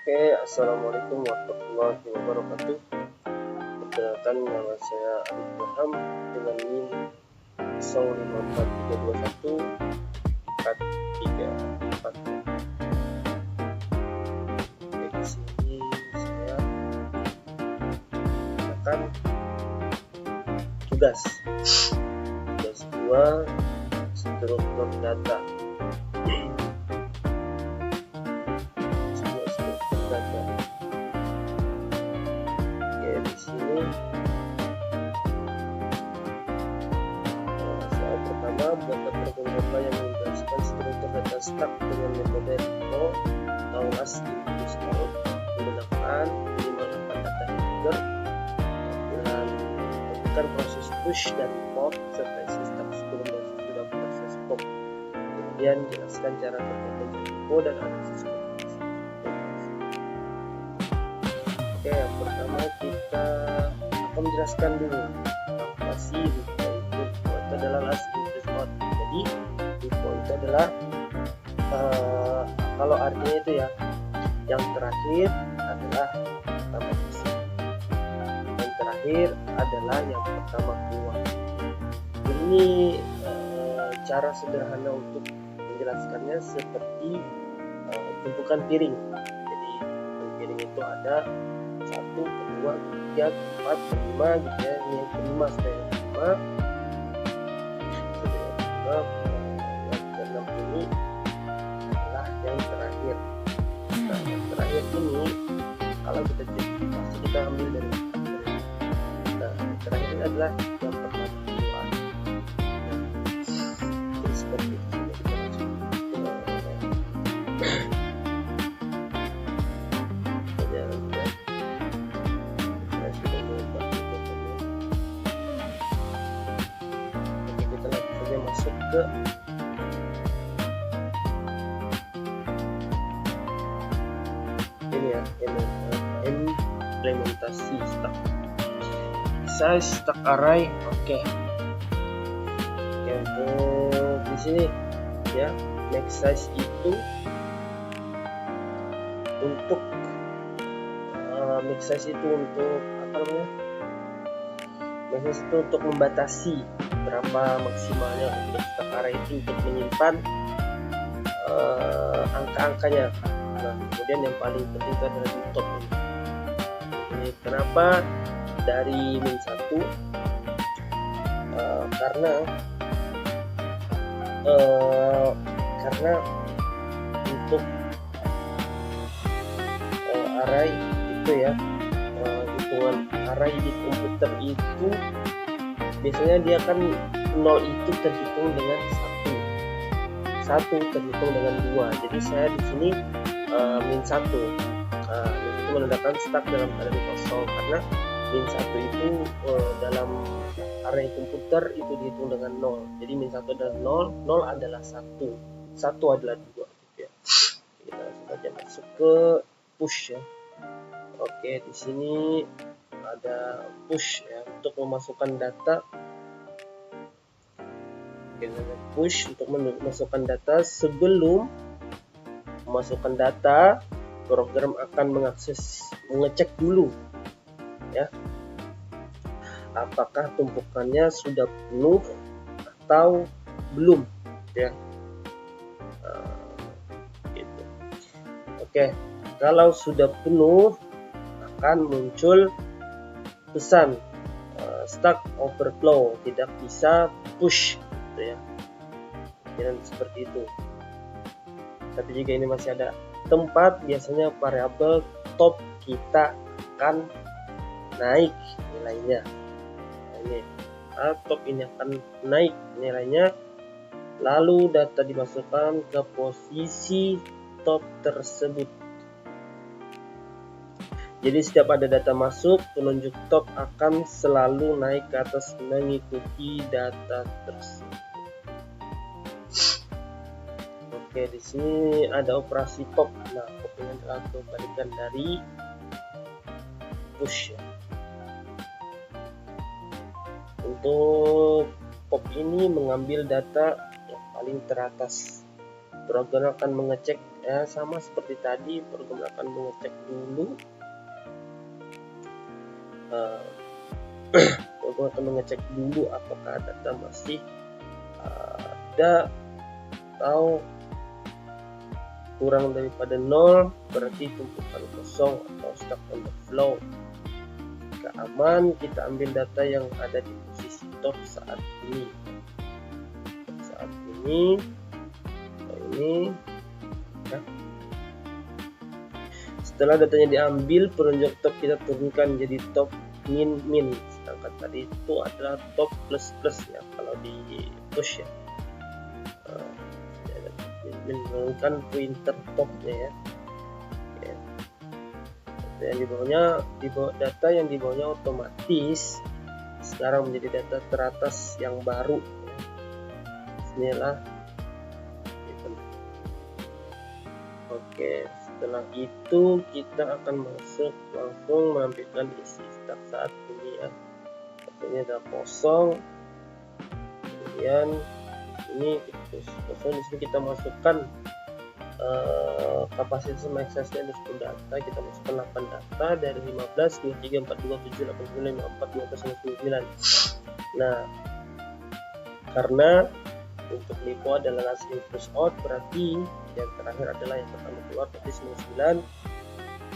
Oke, assalamualaikum warahmatullahi wabarakatuh. Perkenalkan, nama saya Arif Ilham dengan NIM 054321 434. Oke, di sini saya akan tugas 2 struktur data. Di sini soal pertama, buatlah program yang menjelaskan struktur data stack dengan metode Aulas Install menggunakan minimal data header dan lakukan proses push dan pop serta isi stack sebelum dan sesudah proses pop. Kemudian jelaskan cara berkomunikasi info dan analisis komunikasi. Oke, yang pertama kita akan menjelaskan dulu apa sih info itu. Info itu adalah last in first out. Jadi info itu adalah kalau artinya itu ya, yang terakhir adalah pertama isi, yang terakhir adalah yang pertama keluar. Ini cara sederhana untuk menjelaskannya seperti tumpukan piring. Jadi piring itu ada 1, 2, 3, 4, 5 gitu ya. Ini yang kelima, saya yang ke-6 ini adalah yang terakhir. Nah, yang terakhir ini kalau kita cek pasti kita ambil dari nah, yang terakhir ini adalah yang pertama keluar. Jadi seperti itu. Kita langsung masuk ke ini ya, implementasi stack size stack array. Oke, untuk di sini ya, max size itu untuk max size itu untuk apa namanya, max size itu untuk membatasi berapa maksimalnya untuk stack array itu untuk menyimpan angka-angkanya. Nah, kemudian yang paling penting itu adalah di top ini. Jadi, kenapa dari min 1? Karena untuk array itu ya, hitungan array di komputer itu biasanya dia kan 0 itu terhitung dengan 1 terhitung dengan 2. Jadi saya di sini min 1 itu menandakan stack dalam keadaan kosong, karena min 1 itu dalam array komputer itu dihitung dengan 0. Jadi min 1 adalah 0, 0 adalah 1 adalah 2 gitu ya. Kita langsung saja masuk ke push ya. Oke, di sini ada push ya untuk memasukkan data. Oke, push untuk memasukkan data. Sebelum memasukkan data, program akan mengecek dulu ya, apakah tumpukannya sudah penuh atau belum ya. Gitu. Oke, kalau sudah penuh akan muncul pesan stack overflow, tidak bisa push gitu ya. Dan seperti itu. Tapi jika ini masih ada tempat, biasanya variabel top kita akan naik nilainya. Nah, ini top ini akan naik nilainya, lalu data dimasukkan ke posisi top tersebut. Jadi setiap ada data masuk, penunjuk top akan selalu naik ke atas mengikuti data tersebut. Oke, di sini ada operasi pop. Nah, pop ini adalah kebalikan dari push ya. Untuk pop ini mengambil data yang paling teratas. Program akan mengecek ya. Sama seperti tadi, program akan mengecek dulu program akan mengecek dulu apakah data masih ada atau kurang daripada 0, berarti tumpukan kosong atau stack overflow. Jika aman, kita ambil data yang ada di posisi top saat ini. Ya. Setelah datanya diambil, penunjuk top kita turunkan jadi top min. Sedangkan tadi itu adalah top plus ya kalau di push ya. Menurunkan pointer topnya ya. Yang data yang di bawahnya otomatis sekarang menjadi data teratas yang baru. Inilah. Oke, setelah itu kita akan langsung menampilkan isi stack saat ini ya. Ini ada kosong. Kemudian ini kosong, di sini kita masukkan kapasitas aksesnya ada 10 data. Kita masukkan 8 data dari 15, 23, 42, 7, 8, 9, 54, 15, 99. Nah, karena untuk LIPO adalah last in first out, berarti yang terakhir adalah yang pertama keluar, berarti 99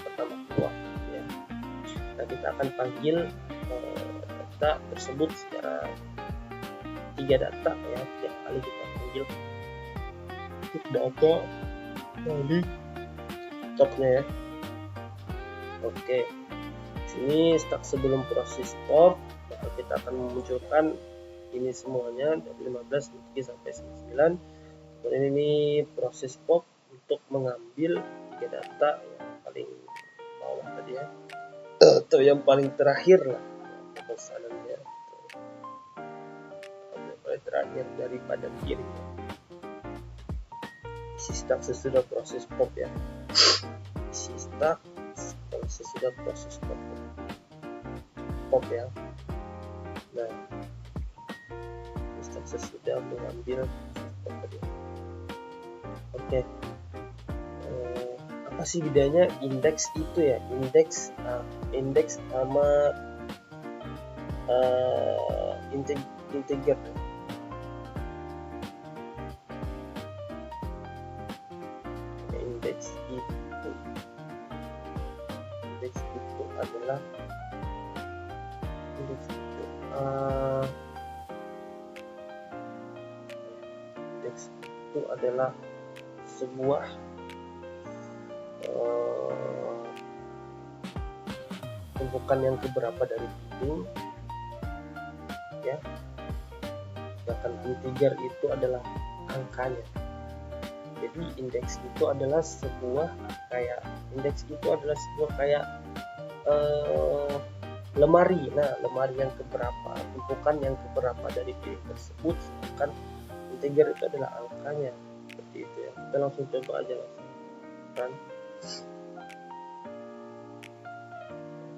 pertama keluar ya. Nah, kita akan panggil data tersebut secara 3 data ya. Setiap kali kita panggil data dari topnya ya. Oke, sini stack sebelum proses pop, maka kita akan memunculkan ini semuanya dari 15 sampai 99. Kemudian ini proses pop untuk mengambil 3 data yang paling bawah tadi ya, atau yang paling terakhir lah pesanannya, yang paling terakhir daripada kiri. Isi stack sesudah proses pop ya. Isi stack sesudah proses pop ya. Nah, stack sesudah mengambil pop tadi. Oke. Apa sih bedanya indeks itu ya? Indeks sama integer. Indeks itu adalah sebuah tumpukan yang keberapa dari string ya. Sedangkan integer itu adalah angkanya. Jadi indeks itu adalah sebuah kayak lemari. Nah, lemari yang keberapa, tumpukan yang keberapa dari string tersebut, sedangkan integer itu adalah angkanya. Seperti itu ya. Kita langsung coba aja kan.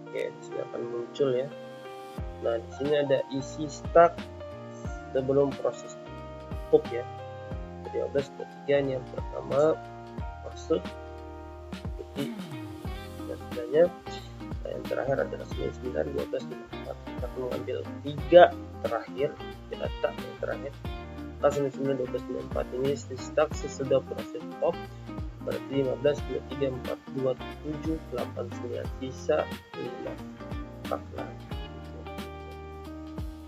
Oke, di sini akan muncul ya. Nah, di sini ada isi stack sebelum proses pop ya. 13, 23 ini yang pertama masuk, seperti sebenarnya. Nah, yang terakhir adalah 99, 12, 54. Kita akan mengambil 3 terakhir data yang terakhir. 99, 12, 94 ini stack sesudah proses pop, berarti 15, 23, 42, 7, 8, 9, sisa 5, 14.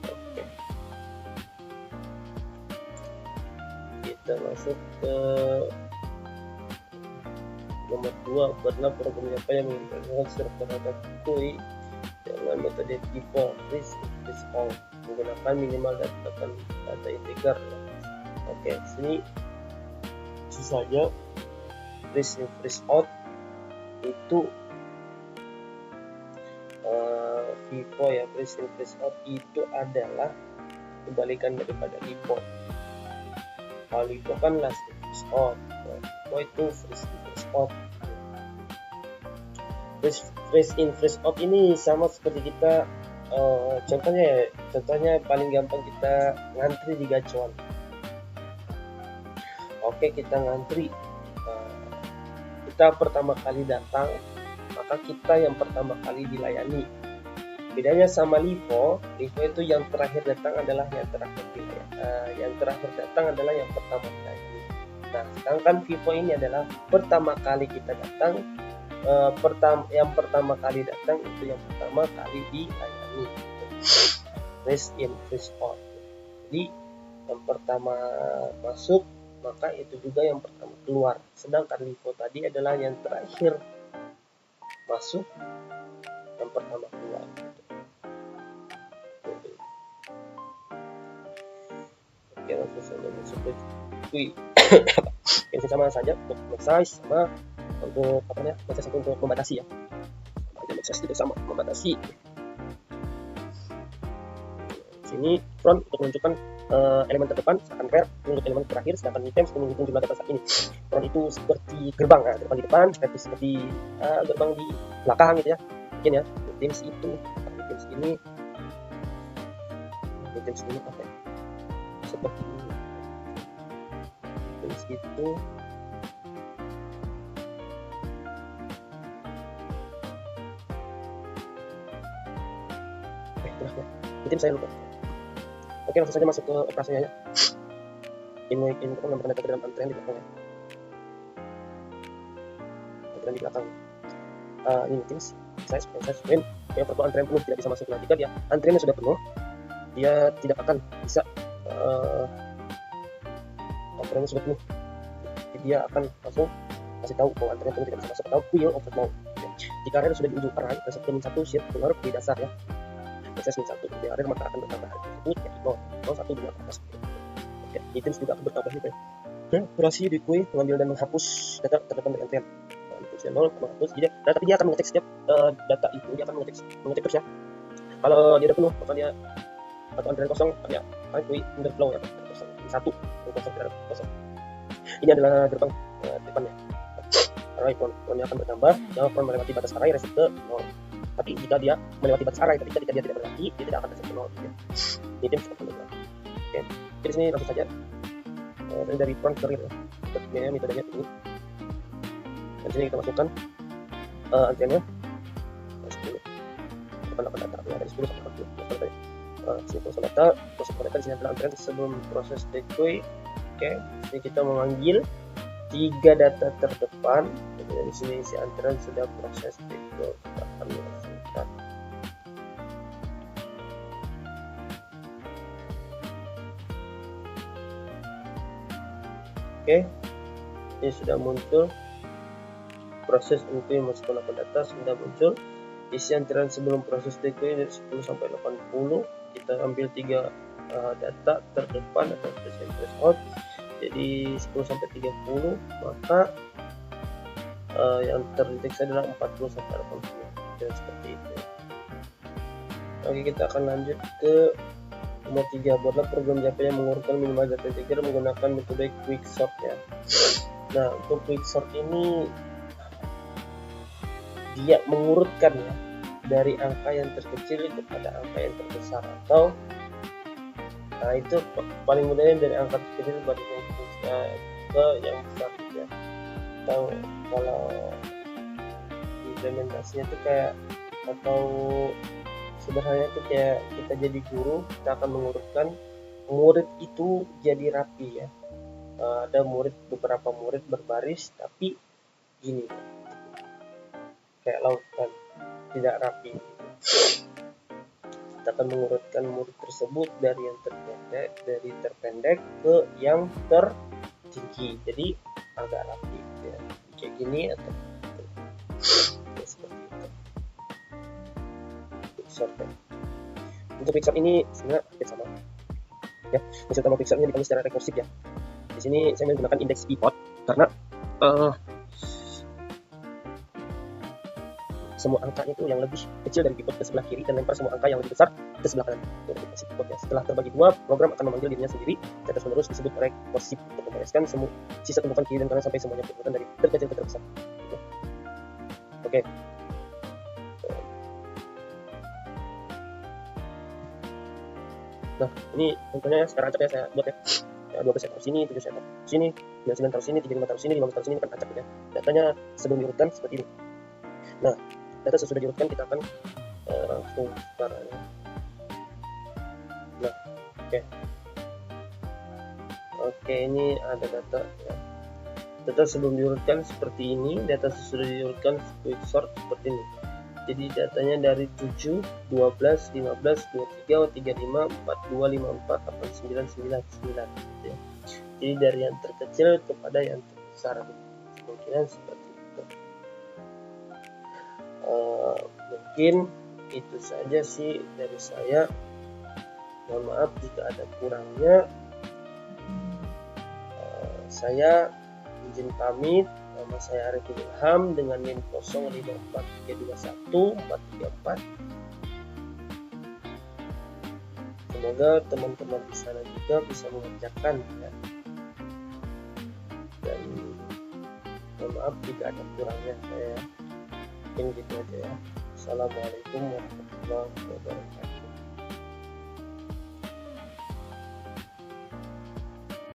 Oke, kita masuk ke nomor 2. Buatlah program apa yang mengimplementasikan struktur data GUI dengan metode default list all menggunakan minimal data integer. Oke, sini saja list in freeze out itu FIFO ya. List in freeze out itu adalah kebalikan daripada LIPO. Kalau LIPO kan last in freeze out, FIFO itu freeze in freeze out. Freeze in freeze out ini sama seperti kita contohnya paling gampang kita ngantri di gacuan. Oke, kita ngantri kita pertama kali datang, maka kita yang pertama kali dilayani. Bedanya sama LIFO itu yang terakhir datang adalah yang terakhir dilayani. Yang terakhir datang adalah yang pertama dilayani. Nah, sedangkan Vivo ini adalah pertama kali kita datang, yang pertama kali datang itu yang pertama kali dilayani. First in, first out. Jadi yang pertama masuk, maka itu juga yang pertama keluar. Sedangkan LIFO tadi adalah yang terakhir masuk, yang pertama keluar. Oke, langsung saja masuk ke Oke, sama saja untuk massage sama untuk apa namanya, massage untuk membatasi ya. Massage itu sama membatasi. Sini front untuk menunjukkan elemen terdepan, sedangkan rear untuk elemen terakhir, sedangkan items untuk menghitung jumlah data saat ini. Front itu seperti gerbang, ya, gerbang di depan, seperti gerbang di belakang gitu ya. Mungkin ya, items itu, items ini apa ya? Seperti items itu items saya lupa. Oke, langsung saja masuk ke operasinya ya. Ini kan nomor data dalam antrean di belakangnya. Antrean di belakang. Ini items size win. Yang perlu antrean penuh tidak bisa masuk. Nah, jika dia antreannya sudah penuh, dia tidak akan bisa antreannya sudah penuh. Jadi dia akan langsung kasih tahu bahwa antrean penuh tidak bisa masuk atau wheel overflow. Jika area sudah di ujung array, reseptor min 1 shift keluar di dasar ya. Proses min 1 di area maka akan bertambah tersebut jadi 0, 1, 2, atas. Oke, items juga akan bertambah juga. Operasi Decoy mengambil dan menghapus data terdepan dari antrean. Items 0 menghapus jadi, nah, tapi dia akan mengecek setiap data itu, dia akan mengecek terus ya. Kalau dia udah penuh, maka dia atau antrean kosong, dia akan Decoy underflow ya, kosong 1, kosong tidak kosong. Ini adalah gerbang depannya. Array front-nya akan bertambah, jika front melewati batas array reseptor 0. Tapi jika dia melewati batas array, tapi jika dia tidak melewati, dia tidak akan reseptor 0. Ini tim seperti ini. Oke, jadi sini langsung saja dari front ke rear ya. Metodenya ini. Dan sini kita masukkan antreannya 10. Bukan data, ya, dari 10 sampai 40. Sini proses data di sini adalah antrean sebelum proses decoy. Oke, sini kita memanggil 3 data terdepan. Jadi di sini si antrean sudah proses decoy, kita akan melangsungkan. Oke, ini sudah muncul proses untuk memasukkan akun data sudah muncul. Isi antrean sebelum proses decoy dari 10 sampai 80. Kita ambil 3 data terdepan atau press out. Jadi 10 sampai 30, maka yang terdeteksi adalah 40 sampai 80 dan seperti itu. Oke, kita akan lanjut ke nomor 3. Buatlah program Java yang mengurutkan minimal data integer menggunakan metode quicksort ya. Nah, untuk quicksort ini dia mengurutkan ya dari angka yang terkecil kepada angka yang terbesar, atau nah itu paling mudahnya dari angka terkecil pada ke yang besar gitu ya. Atau kalau implementasinya tuh kayak, atau sederhananya tuh kayak kita jadi guru, kita akan mengurutkan murid itu jadi rapi ya. Ada beberapa murid berbaris tapi gini kayak lautan, tidak rapi. Kita akan mengurutkan murid tersebut dari yang terpendek ke yang tertinggi, jadi agak rapi ya. Kayak gini atau ya, seperti itu. Quicksort ya. Untuk quicksort ini sebenarnya hampir sama ya. Maksud utama quicksort ini dipanggil secara rekursif ya. Di sini saya menggunakan indeks pivot karena semua angka itu yang lebih kecil dari pivot ke sebelah kiri dan lempar semua angka yang lebih besar ke sebelah kanan. Itu pivotnya. Setelah terbagi dua, program akan memanggil dirinya sendiri. Terus menerus disebut rekursif untuk membereskan semua sisa tumpukan kiri dan kanan sampai semuanya berputar dari terkecil ke terbesar. Oke. Nah, ini contohnya sekarang acak ya saya buat ya. ya, 12 saya taruh sini, 7 saya taruh sini, 99 taruh sini, 35 taruh sini, 15 taruh sini, kan acak ya. Datanya sebelum diurutkan seperti ini. Nah, data sesudah diurutkan kita akan langsung caranya. Nah, oke, ini ada data ya. Data sebelum diurutkan seperti ini, data sesudah diurutkan quick sort seperti ini. Jadi datanya dari 7, 12, 15, 23, 35, 42, 54, 89, 99 ya. Jadi dari yang terkecil kepada yang terbesar, kemungkinan seperti itu. Mungkin itu saja sih dari saya. Mohon maaf jika ada kurangnya. Saya izin pamit. Nama saya Arifin Ilham dengan NIM 054321 434. Semoga teman-teman di sana juga bisa mengerjakan ya. Dan mohon maaf jika ada kurangnya saya. Mungkin gitu aja ya. Assalamualaikum warahmatullahi wabarakatuh.